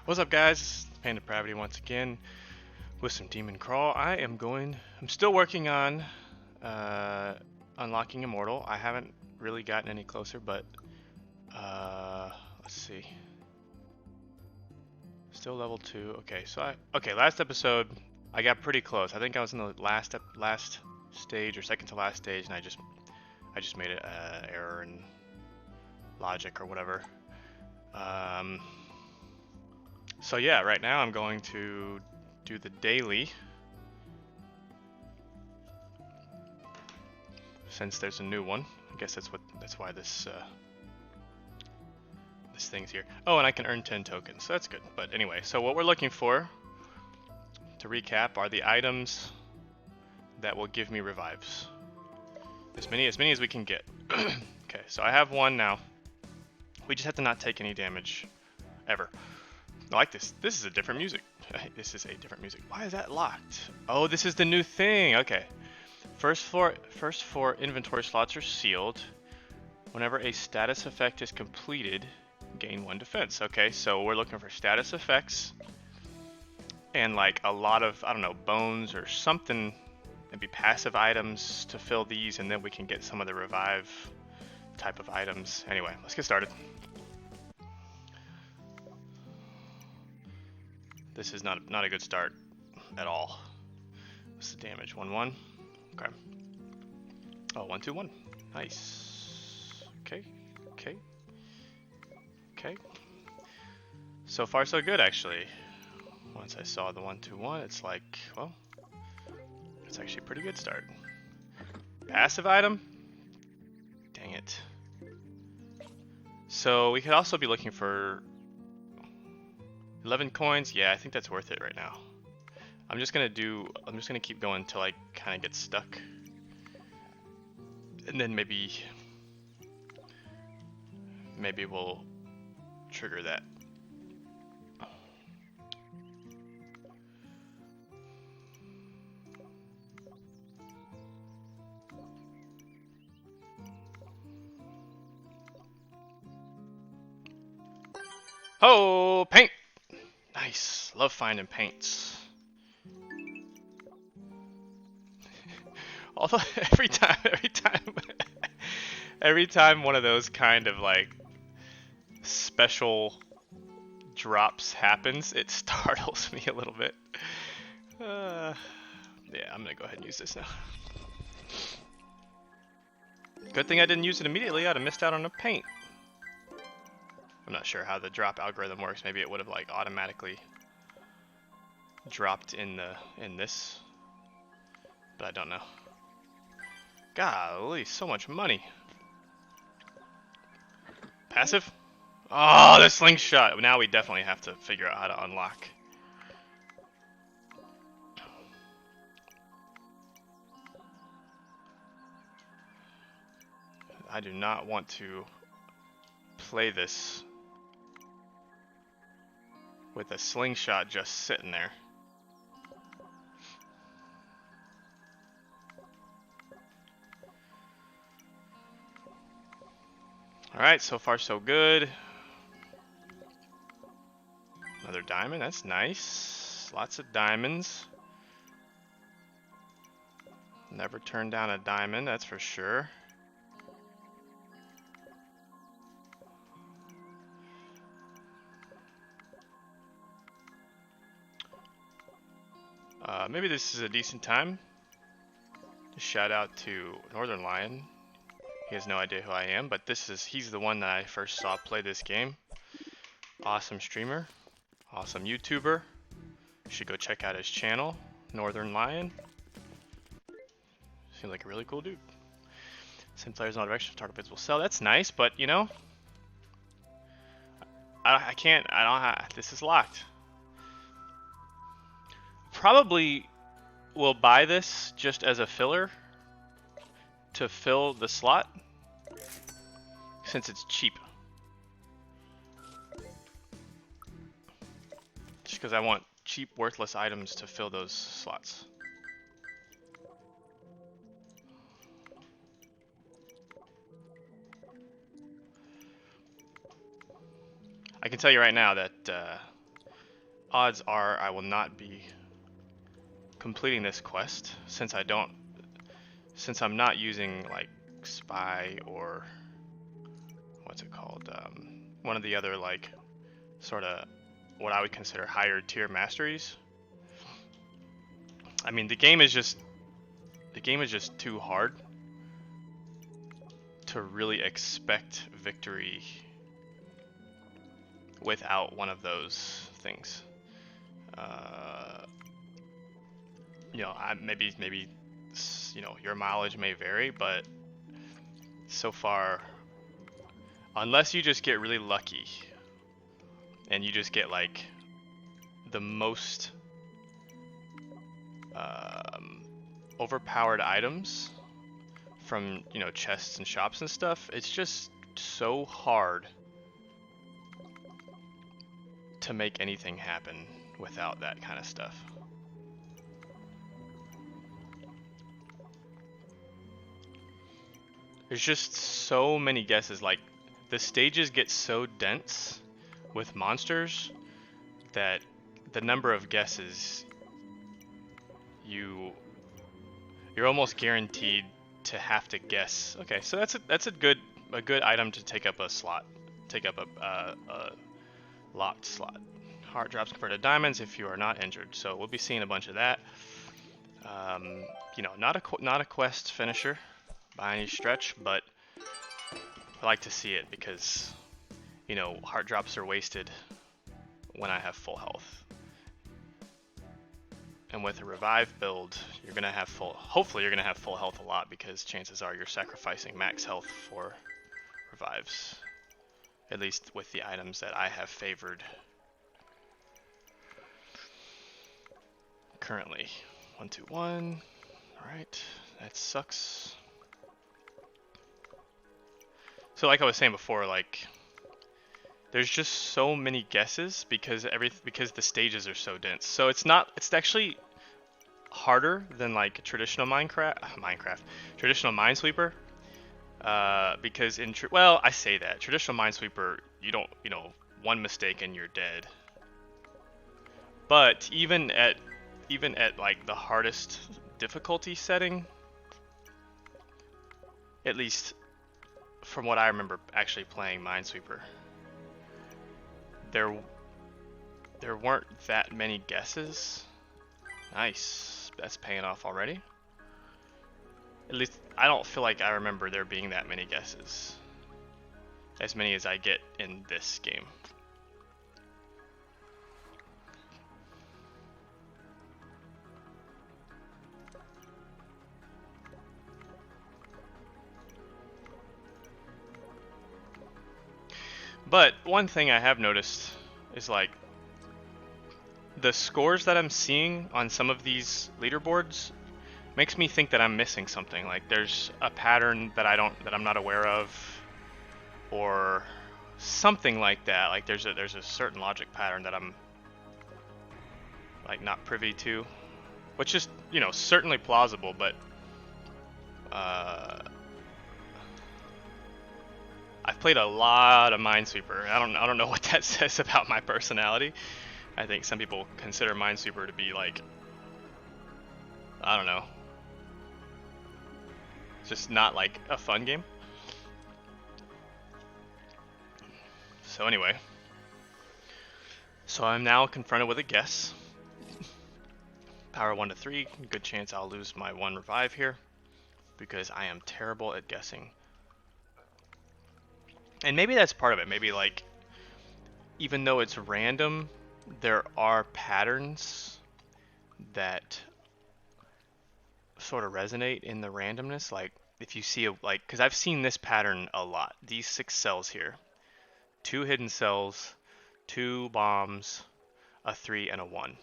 What's up, guys? It's p4ndepravity once again with some DemonCrawl. I'm still working on unlocking Immortal. I haven't really gotten any closer, but let's see. Still level 2. Okay, last episode I got pretty close. I think I was in the last stage or second to last stage, and I just made an error in logic or whatever. So yeah, right now I'm going to do the daily, since there's a new one. I guess that's why this thing's here. Oh, and I can earn 10 tokens, so that's good. But anyway, so what we're looking for, to recap, are the items that will give me revives. As many as we can get. Okay, so I have one now. We just have to not take any damage ever. I like this. This is a different music. This is a different music. Why is that locked? Oh, this is the new thing. Okay. First four inventory slots are sealed. Whenever a status effect is completed, gain 1 defense. Okay, so we're looking for status effects and like a lot of, I don't know, bones or something, maybe passive items to fill these, and then we can get some of the revive type of items. Anyway, let's get started. This is not a good start at all. What's the damage? 1-1. Okay. Oh, 1-2-1. Nice. Okay. So far, so good, actually. Once I saw the 1-2-1, it's like, well, it's actually a pretty good start. Passive item? Dang it. So we could also be looking for 11 coins. Yeah, I think that's worth it right now. I'm just gonna keep going until I kind of get stuck, and then maybe we'll trigger that. Oh, paint! Nice. Love finding paints. Although every time one of those kind of like special drops happens, it startles me a little bit. Yeah, I'm gonna go ahead and use this now. Good thing I didn't use it immediately. I'd have missed out on a paint. I'm not sure how the drop algorithm works. Maybe it would have like automatically dropped in this, but I don't know. Golly, so much money. Passive? Oh, the slingshot. Now we definitely have to figure out how to unlock. I do not want to play this with a slingshot just sitting there. Alright, so far so good. Another diamond, that's nice. Lots of diamonds. Never turn down a diamond, that's for sure. Maybe this is a decent time to shout out to Northern Lion. He has no idea who I am, but he's the one that I first saw play this game. Awesome streamer, awesome YouTuber. You should go check out his channel, Northern Lion. Seems like a really cool dude. Send players in all directions, target bids will sell. That's nice, but you know, this is locked. Probably will buy this just as a filler to fill the slot, since it's cheap. Just because I want cheap, worthless items to fill those slots. I can tell you right now that odds are I will not be completing this quest since I'm not using like spy or what's it called, one of the other like sort of what I would consider higher tier masteries. I mean, the game is just too hard to really expect victory without one of those things. You know, maybe you know, your mileage may vary, but so far, unless you just get really lucky and you just get like the most overpowered items from, you know, chests and shops and stuff, it's just so hard to make anything happen without that kind of stuff. There's just so many guesses. Like, the stages get so dense with monsters that the number of guesses you're almost guaranteed to have to guess. Okay, so that's a good item to take up a slot, take up a locked slot. Heart drops convert to diamonds if you are not injured. So we'll be seeing a bunch of that. You know, not a quest finisher by any stretch, but I like to see it because, you know, heart drops are wasted when I have full health. And with a revive build, you're gonna have hopefully you're gonna have full health a lot, because chances are you're sacrificing max health for revives. At least with the items that I have favored currently. 1, 2, 1. Alright, that sucks. So like I was saying before, like, there's just so many guesses because the stages are so dense. So it's actually harder than like traditional traditional Minesweeper. Because well, I say that traditional Minesweeper, you don't, you know, one mistake and you're dead. But even at like the hardest difficulty setting, at least from what I remember actually playing Minesweeper, there weren't that many guesses. Nice, that's paying off already. At least I don't feel like I remember there being that many guesses, as many as I get in this game. But one thing I have noticed is like the scores that I'm seeing on some of these leaderboards makes me think that I'm missing something. Like there's a pattern that I'm not aware of, or something like that. Like there's a certain logic pattern that I'm like not privy to, which is, you know, certainly plausible, but I've played a lot of Minesweeper. I don't know what that says about my personality. I think some people consider Minesweeper to be like, I don't know, just not like a fun game. So anyway, so I'm now confronted with a guess. Power 1 to 3, good chance I'll lose my 1 revive here, because I am terrible at guessing. And maybe that's part of it. Maybe like, even though it's random, there are patterns that sort of resonate in the randomness. Like if you see because I've seen this pattern a lot. These 6 cells here, 2 hidden cells, 2 bombs, a 3 and a 1.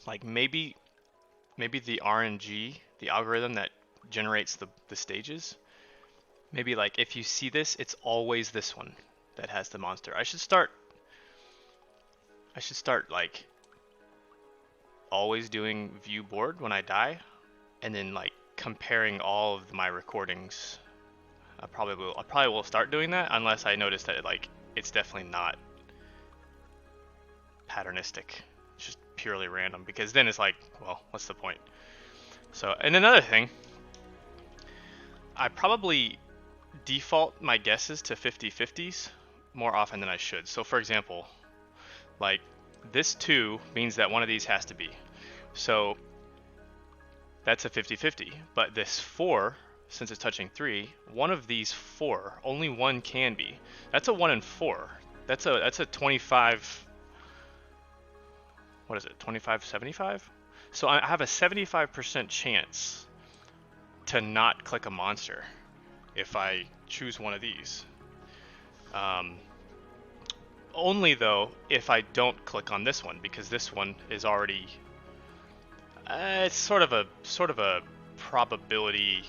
Like maybe the RNG, the algorithm that generates the stages, maybe like if you see this, it's always this one that has the monster. I should start like always doing view board when I die, and then like comparing all of my recordings. I probably will start doing that, unless I notice that like it's definitely not patternistic purely random, because then it's like, well, what's the point? So, and another thing, I probably default my guesses to 50-50s more often than I should. So for example, like this 2 means that one of these has to be. So that's a 50-50. But this 4, since it's touching 3, one of these 4, only one can be. That's a 1 in 4. That's a 25. What is it? 25-75? So I have a 75% chance to not click a monster if I choose one of these. Only though if I don't click on this one, because this one is already it's sort of a probability.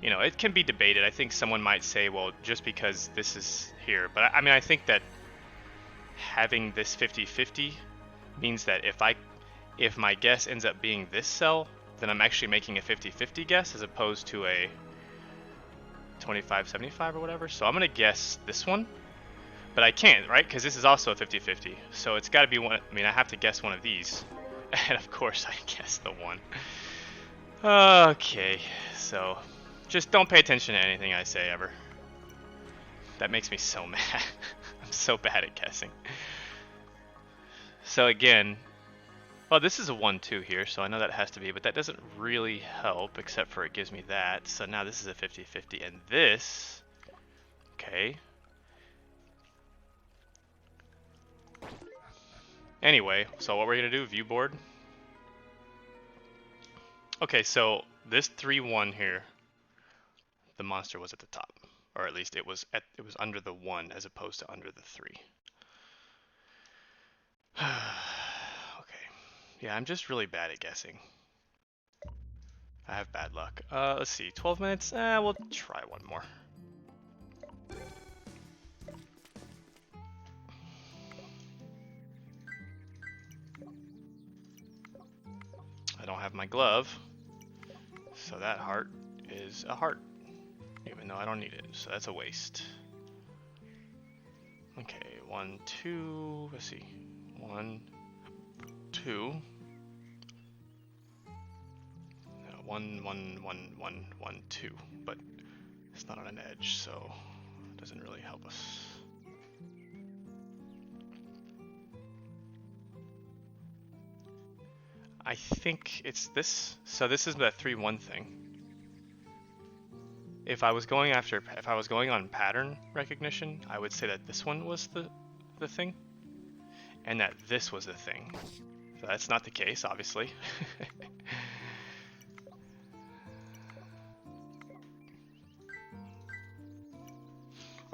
You know, it can be debated. I think someone might say, well, just because this is here, but I mean, I think that having this 50-50 means that if my guess ends up being this cell, then I'm actually making a 50-50 guess as opposed to a 25-75 or whatever. So I'm gonna guess this one, but I can't, right? Because this is also a 50-50. So it's got to be one. I mean, I have to guess one of these, and of course I guess the 1. Okay, so just don't pay attention to anything I say ever. That makes me so mad. I'm so bad at guessing. So again, well, this is a 1-2 here, so I know that has to be, but that doesn't really help, except for it gives me that. So now this is a 50-50, and this, okay. Anyway, so what we're gonna do, view board. Okay, so this 3-1 here, the monster was at the top, or at least it was under the 1 as opposed to under the 3. Okay, yeah, I'm just really bad at guessing. I have bad luck. Let's see, 12 minutes. We'll try one more. I don't have my glove, so that heart is a heart, even though I don't need it, so that's a waste. Okay, 1, 2, let's see, 1, 2, 1, 1, 1, 1, 1, 2, but it's not on an edge, so it doesn't really help us. I think it's this. So this is that 3-1 thing. If I was going on pattern recognition, I would say that this one was the thing, and that this was the thing. So that's not the case, obviously.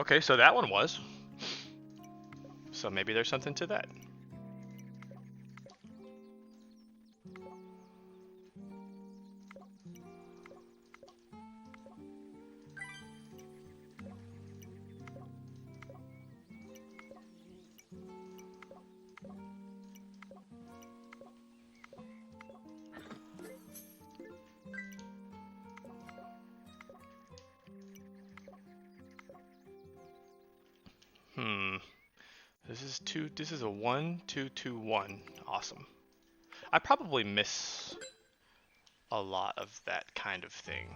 Okay, so that one was. So maybe there's something to that. This is a 1, 2, 2, 1. Awesome. I probably miss a lot of that kind of thing.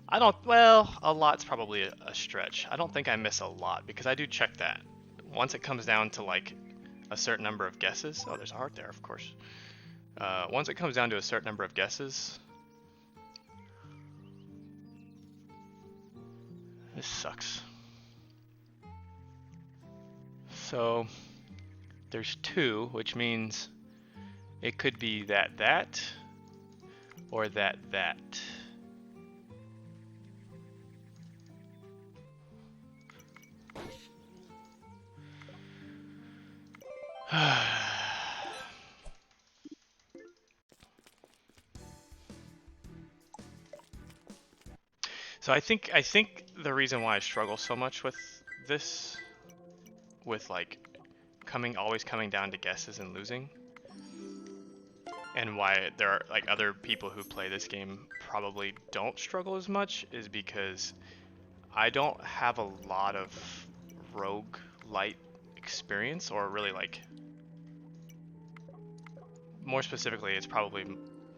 I don't, well, a lot's probably a stretch. I don't think I miss a lot because I do check that. Once it comes down to like a certain number of guesses, oh, there's a heart there, of course. Once it comes down to a certain number of guesses, this sucks. So there's 2, which means it could be that, or that. So I think the reason why I struggle so much with this, with like always coming down to guesses and losing, and why there are like other people who play this game probably don't struggle as much, is because I don't have a lot of rogue light experience, or really like more specifically, it's probably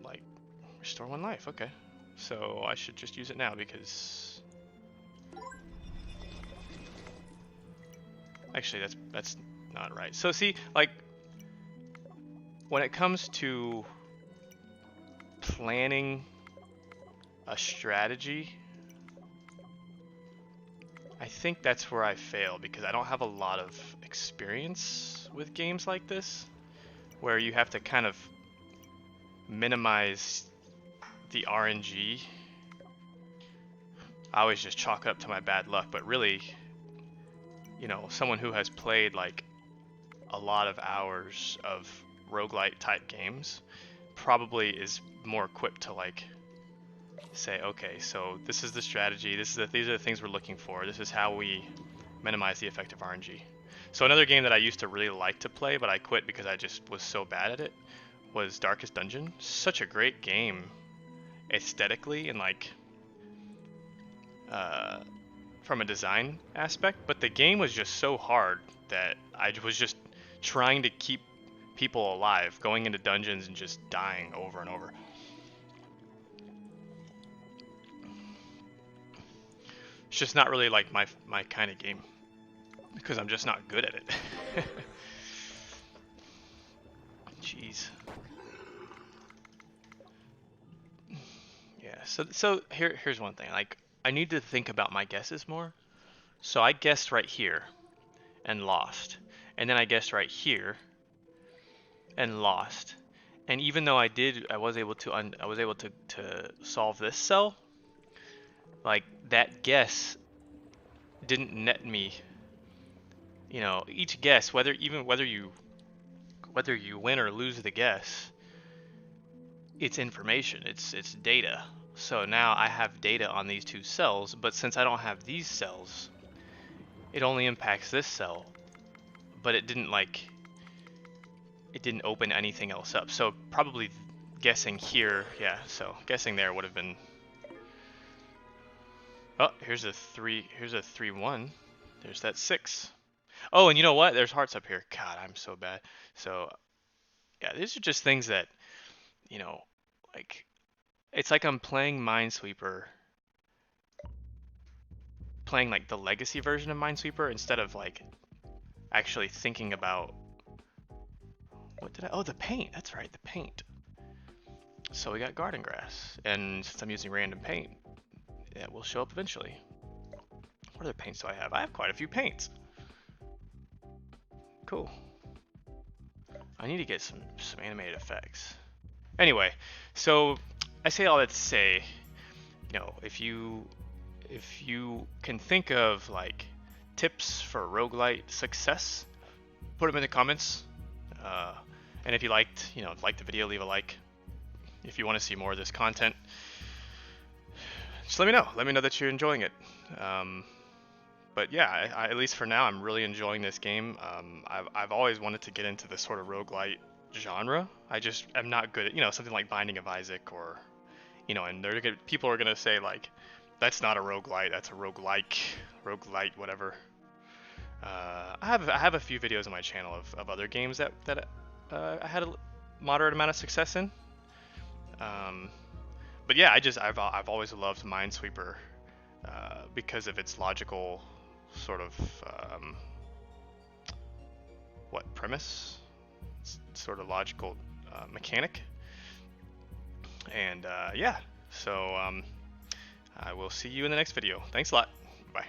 like restore 1 life. Okay, so I should just use it now because actually that's not right. So see, like when it comes to planning a strategy, I think that's where I fail because I don't have a lot of experience with games like this, where you have to kind of minimize the RNG. I always just chalk it up to my bad luck, but really, you know, someone who has played like a lot of hours of roguelite type games probably is more equipped to like say, okay, so this is the strategy, these are the things we're looking for, this is how we minimize the effect of RNG. So another game that I used to really like to play, but I quit because I just was so bad at it, was Darkest Dungeon. Such a great game aesthetically and like from a design aspect, but the game was just so hard that I was just trying to keep people alive, going into dungeons and just dying over and over. It's just not really like my kind of game because I'm just not good at it. Jeez. Yeah, so here's one thing. Like I need to think about my guesses more. So I guessed right here and lost. And then I guessed right here and lost. And even though I was able to solve this cell, like that guess didn't net me, you know, each guess, whether you win or lose the guess, it's information, it's data. So now I have data on these 2 cells, but since I don't have these cells, it only impacts this cell, but it didn't open anything else up. So probably guessing here, yeah, so guessing there would have been, oh, here's a 3-1, there's that 6. Oh, and you know what? There's hearts up here. God, I'm so bad. So, yeah, these are just things that, you know, like, it's like I'm playing Minesweeper, playing like the legacy version of Minesweeper instead of like actually thinking about, oh, the paint. That's right, the paint. So we got garden grass, and since I'm using random paint, it will show up eventually. What other paints do I have? I have quite a few paints. Cool. I need to get some animated effects. Anyway, so I say all that to say, you know, if you can think of like tips for roguelite success, put them in the comments. And if you liked the video, leave a like. If you want to see more of this content, just let me know. Let me know that you're enjoying it. But yeah, I, at least for now, I'm really enjoying this game. I've always wanted to get into this sort of roguelite genre. I just am not good at, you know, something like Binding of Isaac or, you know, and people are gonna say like, that's not a roguelite, that's a roguelike, whatever. I have a few videos on my channel of other games that I had a moderate amount of success in. But yeah, I've always loved Minesweeper because of its logical sort of premise, sort of logical mechanic, and yeah. So I will see you in the next video. Thanks a lot. Bye.